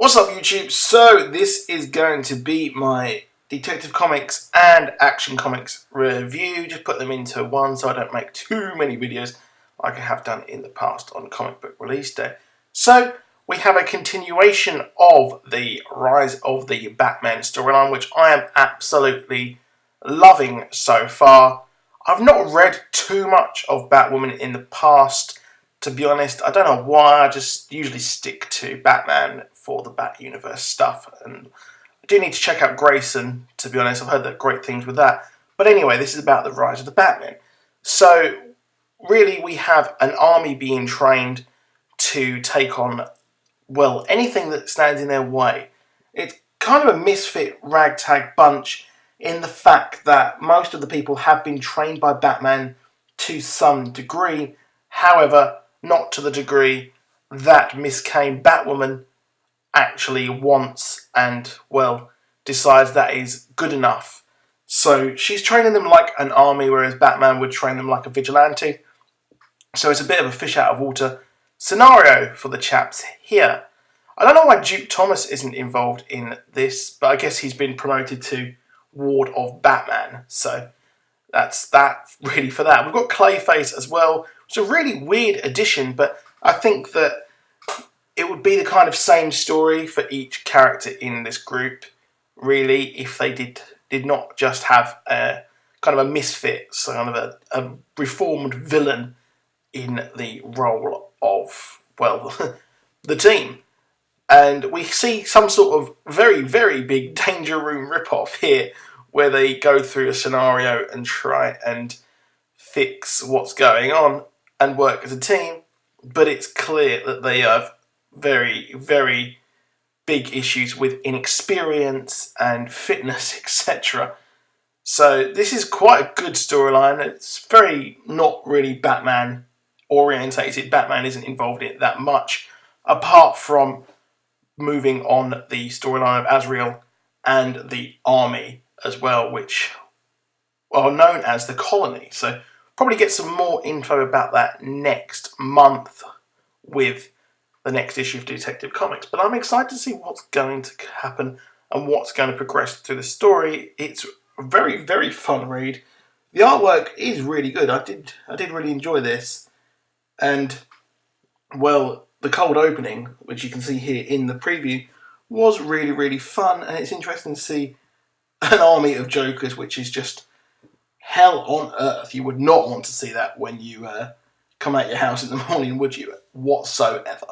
What's up, YouTube? So this is going to be my Detective Comics and Action Comics review. Just put them into one so I don't make too many videos like I have done in the past on comic book release day. So we have a continuation of the Rise of the Batman storyline, which I am absolutely loving so far. I've not read too much of Batwoman in the past, to be honest. I don't know why, I just usually stick to Batman for the Bat Universe stuff, and I do need to check out Grayson, to be honest. I've heard that great things with that. But anyway, this is about the rise of the Batman. So, really, we have an army being trained to take on, well, anything that stands in their way. It's kind of a misfit ragtag bunch in the fact that most of the people have been trained by Batman to some degree. However, not to the degree that Miss Kane Batwoman actually wants and, well, decides that is good enough. So she's training them like an army, whereas Batman would train them like a vigilante. So it's a bit of a fish out of water scenario for the chaps here. I don't know why Duke Thomas isn't involved in this, but I guess he's been promoted to Ward of Batman. So that's that really for that. We've got Clayface as well. It's a really weird addition, but I think that it would be the kind of same story for each character in this group, really, if they did not just have a kind of a misfit, so kind of a reformed villain in the role of, well, the team. And we see some sort of very, very big Danger Room ripoff here, where they go through a scenario and try and fix what's going on and work as a team, but it's clear that they have very, very big issues with inexperience and fitness, etc. So this is quite a good storyline. It's very not really Batman orientated. Batman isn't involved in it that much, apart from moving on the storyline of Azrael and the army as well, which are known as the Colony. So probably get some more info about that next month with the next issue of Detective Comics. But I'm excited to see what's going to happen and what's going to progress through the story. It's a very, very fun read. The artwork is really good. I did really enjoy this. And, well, the cold opening, which you can see here in the preview, was really, really fun. And it's interesting to see an army of Jokers, which is just hell on earth. You would not want to see that when you come out your house in the morning, would you? Whatsoever.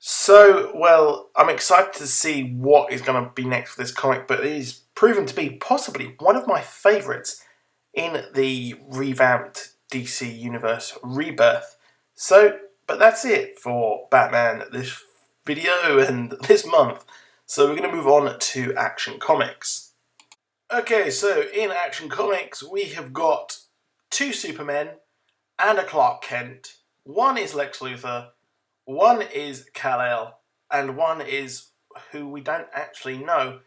So, well, I'm excited to see what is going to be next for this comic, but it is proven to be possibly one of my favourites in the revamped DC Universe Rebirth. So, but that's it for Batman this video and this month. So we're going to move on to Action Comics. Okay, so in Action Comics we have got two Supermen and a Clark Kent. One is Lex Luthor, one is Kal-El, and one is who we don't actually know.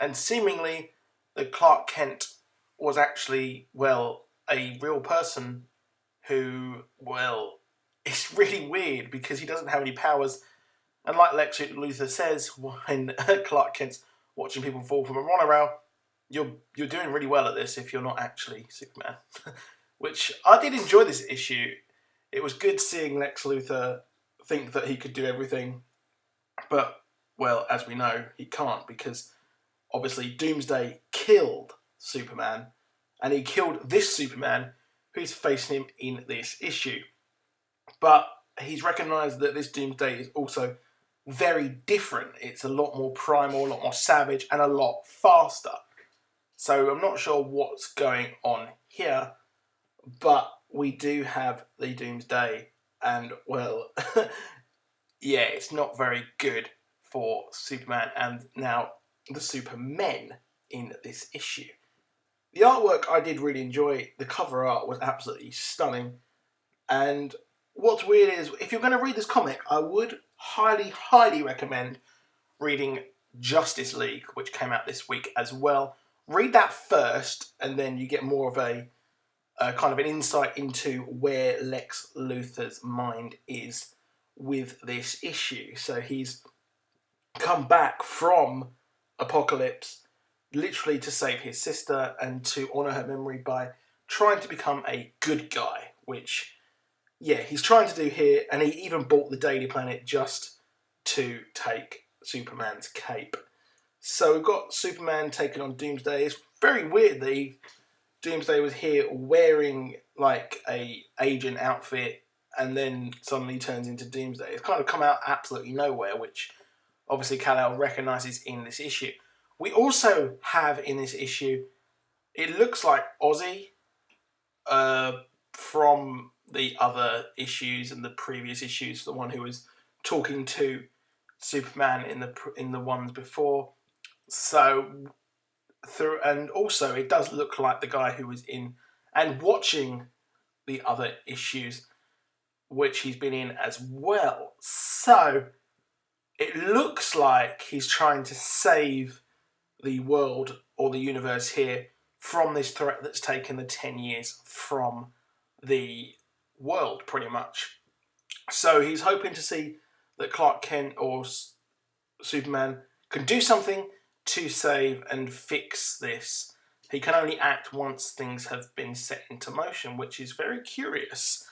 And seemingly the Clark Kent was actually, well, a real person who, well, it's really weird because he doesn't have any powers. And like Lex Luthor says, when Clark Kent's watching people fall from a monorail, you're doing really well at this if you're not actually Superman. Which, I did enjoy this issue. It was good seeing Lex Luthor think that he could do everything. But, well, as we know, he can't, because obviously Doomsday killed Superman. And he killed this Superman who's facing him in this issue. But he's recognised that this Doomsday is also very different. It's a lot more primal, a lot more savage, and a lot faster. So I'm not sure what's going on here, but we do have the Doomsday, and, well, yeah, it's not very good for Superman and now the Supermen in this issue. The artwork I did really enjoy. The cover art was absolutely stunning. And what's weird is, if you're going to read this comic, I would highly, highly recommend reading Justice League, which came out this week as well. Read that first, and then you get more of a kind of an insight into where Lex Luthor's mind is with this issue. So he's come back from Apocalypse, literally to save his sister and to honour her memory by trying to become a good guy, which, yeah, he's trying to do here, and he even bought the Daily Planet just to take Superman's cape. So we've got Superman taking on Doomsday. It's very weird that Doomsday was here wearing like a agent outfit and then suddenly turns into Doomsday. It's kind of come out absolutely nowhere, which obviously Kal-El recognises in this issue. We also have in this issue, it looks like Ozzy from the other issues and the previous issues, the one who was talking to Superman in the ones before. So and also it does look like the guy who was in and watching the other issues, which he's been in as well. So it looks like he's trying to save the world or the universe here from this threat that's taken the 10 years from the world, pretty much. So he's hoping to see that Clark Kent or Superman can do something to save and fix this. He can only act once things have been set into motion, which is very curious.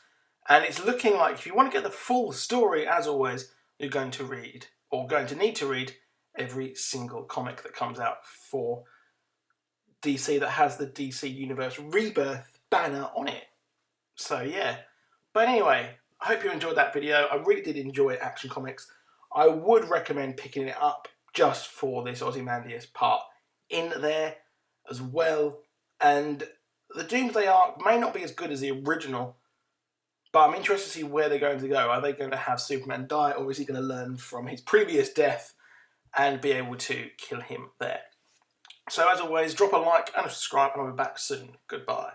And it's looking like if you want to get the full story, as always, you're going to read, or going to need to read, every single comic that comes out for DC that has the DC Universe Rebirth banner on it. So yeah. But anyway, I hope you enjoyed that video. I really did enjoy Action Comics. I would recommend picking it up just for this Ozymandias part in there as well. And the Doomsday arc may not be as good as the original, but I'm interested to see where they're going to go. Are they going to have Superman die, or is he going to learn from his previous death and be able to kill him there? So as always, drop a like and a subscribe, and I'll be back soon. Goodbye.